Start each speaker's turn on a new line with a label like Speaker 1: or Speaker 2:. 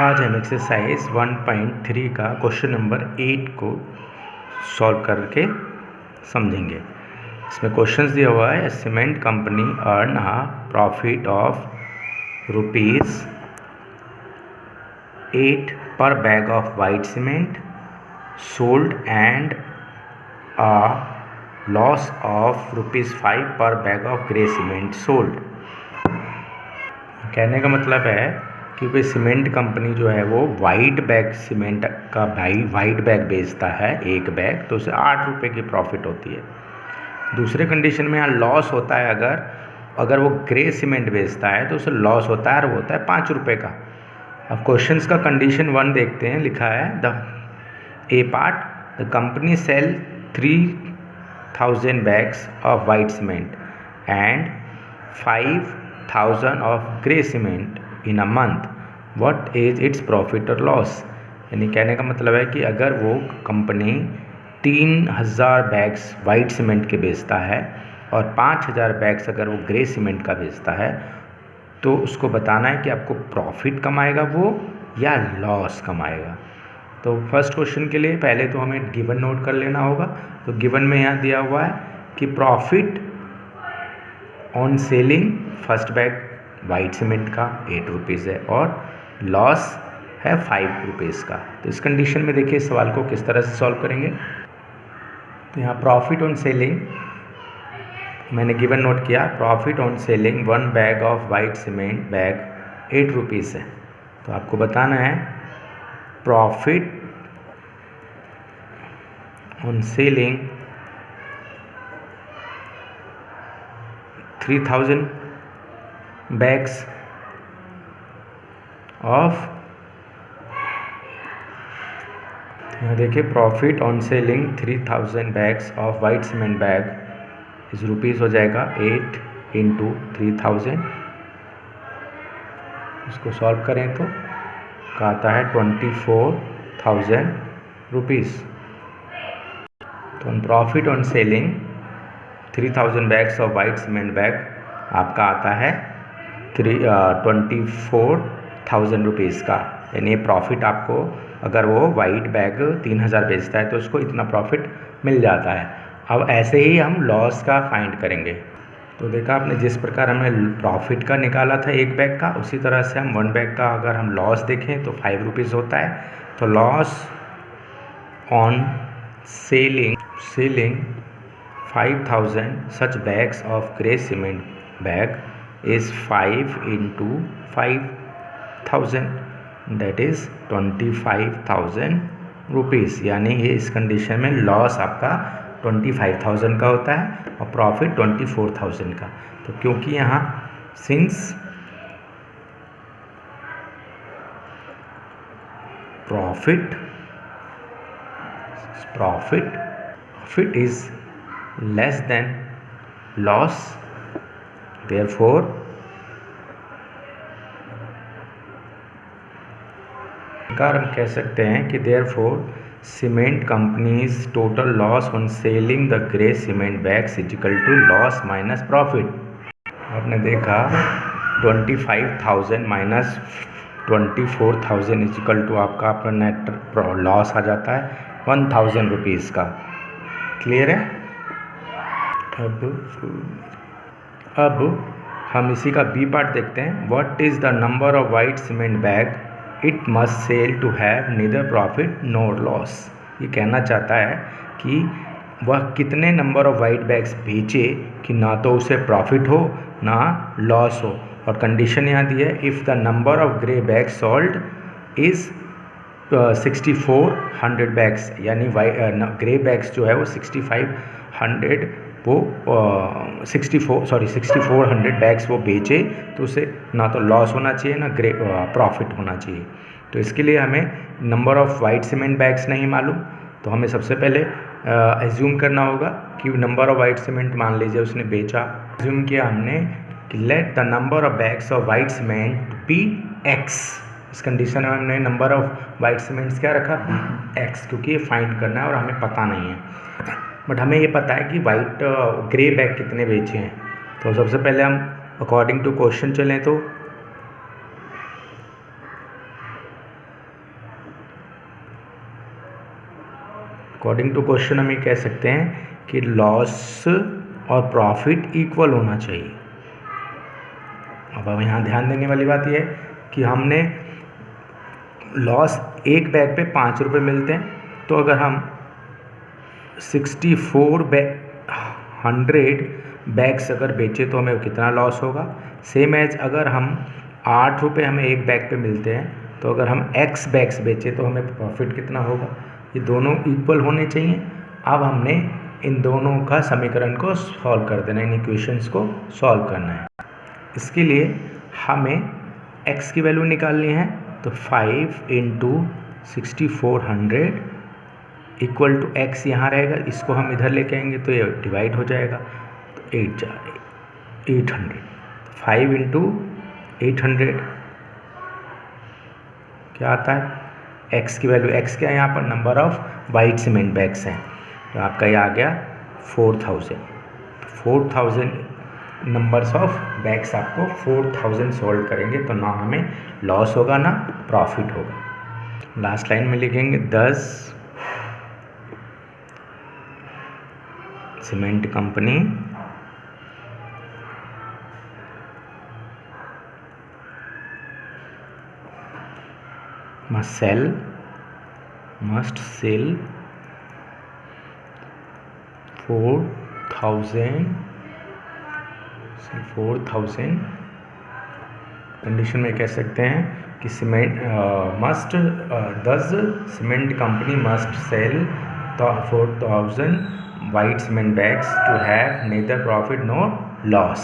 Speaker 1: आज हम एक्सरसाइज 1.3 का क्वेश्चन नंबर 8 को सॉल्व करके समझेंगे। इसमें क्वेश्चंस दिया हुआ है, cement company earn a profit of ₹8 पर bag of white cement sold and a loss of ₹5 पर bag of grey cement sold. कहने का मतलब है क्योंकि सीमेंट कंपनी जो है वो वाइट बैग सीमेंट का वाइट बैग बेचता है एक बैग, तो उसे ₹8 की प्रॉफिट होती है। दूसरे कंडीशन में यहाँ लॉस होता है, अगर वो ग्रे सीमेंट बेचता है तो उसे लॉस होता है और वो होता है ₹5 का। अब क्वेश्चंस का कंडीशन 1 देखते हैं। लिखा है the A part the company sell 3000 bags of white cement and 5000 of grey cement in a month, what is its profit और लॉस। यानी कहने का मतलब है कि अगर वो कंपनी 3000 बैग्स वाइट सीमेंट के बेचता है और 5000 बैग्स अगर वो ग्रे सीमेंट का बेचता है, तो उसको बताना है कि आपको प्रॉफिट कमाएगा वो या लॉस कमाएगा। तो फर्स्ट क्वेश्चन के लिए पहले तो हमें गिवन नोट कर लेना होगा। तो गिवन में यहाँ दिया हुआ है कि profit on selling first bag white cement का ₹8 है और लॉस है ₹5 का। तो इस कंडीशन में देखिए सवाल को किस तरह से सॉल्व करेंगे। तो यहाँ प्रॉफिट ऑन सेलिंग मैंने गिवन नोट किया, profit on selling 1 bag of white cement bag ₹8 है। तो आपको बताना है profit on selling 3000 bags of, यहाँ देखिए profit on selling 3000 bags of white cement bag इस रुपीज़ हो जाएगा 8 × 3000। इसको सॉल्व करें तो आता है ₹24,000। तो profit on selling 3000 bags of white cement bag आपका आता है ₹24,000 का। यानी प्रॉफिट आपको अगर वो वाइट बैग 3000 बेचता है तो उसको इतना प्रॉफिट मिल जाता है। अब ऐसे ही हम लॉस का फाइंड करेंगे। तो देखा आपने, जिस प्रकार हमने प्रॉफिट का निकाला था एक बैग का, उसी तरह से हम 1 बैग का अगर हम लॉस देखें तो ₹5 होता है। तो loss on selling 5000 such bags of grey cement bag is 5 × 5000, that is ₹25,000। यानी ये इस कंडीशन में लॉस आपका 25,000 का होता है और प्रॉफिट 24,000 का। तो क्योंकि यहाँ since profit is less than loss, therefore हम कह सकते हैं कि therefore cement companies total loss on selling the grey cement bags is equal to loss minus profit. आपने देखा 25,000 माइनस 24,000 इज इक्वल टू आपका अपना नेट लॉस आ जाता है ₹1,000 का। क्लियर है। अब हम इसी का बी पार्ट देखते हैं। What is the number of white cement bag it must sell to have neither profit nor loss. ये कहना चाहता है कि वह कितने नंबर ऑफ वाइट बैग्स बेचे कि ना तो उसे प्रॉफिट हो ना लॉस हो। और कंडीशन यहाँ दी है, if the number of grey bags sold is 6400 bags, यानी ग्रे बैग्स जो है वो 6500 वो 6400 बैग्स वो बेचे, तो उसे ना तो लॉस होना चाहिए ना प्रॉफिट होना चाहिए। तो इसके लिए हमें number of white cement bags नहीं मालूम, तो हमें सबसे पहले एज्यूम करना होगा कि नंबर ऑफ़ वाइट सीमेंट मान लीजिए उसने बेचा। एज्यूम किया हमने कि let the number of bags of white cement be X। इस कंडीशन में हमने नंबर ऑफ़ वाइट सीमेंट्स क्या रखा, X, क्योंकि ये फाइंड करना है और हमें पता नहीं है। बट हमें ये पता है कि वाइट ग्रे बैग कितने बेचे हैं। तो सबसे पहले हम अकॉर्डिंग टू क्वेश्चन चलें तो अकॉर्डिंग टू क्वेश्चन हम ये कह सकते हैं कि लॉस और प्रॉफिट इक्वल होना चाहिए। अब यहाँ ध्यान देने वाली बात यह है कि हमने लॉस एक बैग पे 5 रुपये मिलते हैं, तो अगर हम 100 बैग्स अगर बेचे तो हमें कितना लॉस होगा। सेम एज अगर हम 8 रुपये हमें एक बैग पे मिलते हैं, तो अगर हम x बैग्स बेचे तो हमें प्रॉफिट कितना होगा। ये दोनों इक्वल होने चाहिए। अब हमने इन दोनों का समीकरण को सॉल्व कर देना है, इन इक्वेशंस को सॉल्व करना है। इसके लिए हमें x की वैल्यू निकालनी है, तो 5 × 6400 इक्वल टू x यहाँ रहेगा, इसको हम इधर लेके आएंगे तो ये डिवाइड हो जाएगा, तो 800। 5 × 800 क्या आता है, x की वैल्यू, x क्या है यहाँ पर, number of white cement bags हैं, तो आपका ये आ गया 4000। 4000 नंबर्स ऑफ बैग्स आपको 4000 सॉल्व करेंगे तो ना हमें लॉस होगा ना प्रॉफिट होगा। लास्ट लाइन में लिखेंगे 10 cement company must sell 4000 condition में कह सकते हैं कि दस cement company must sell 4000 white cement bags to have neither profit nor loss.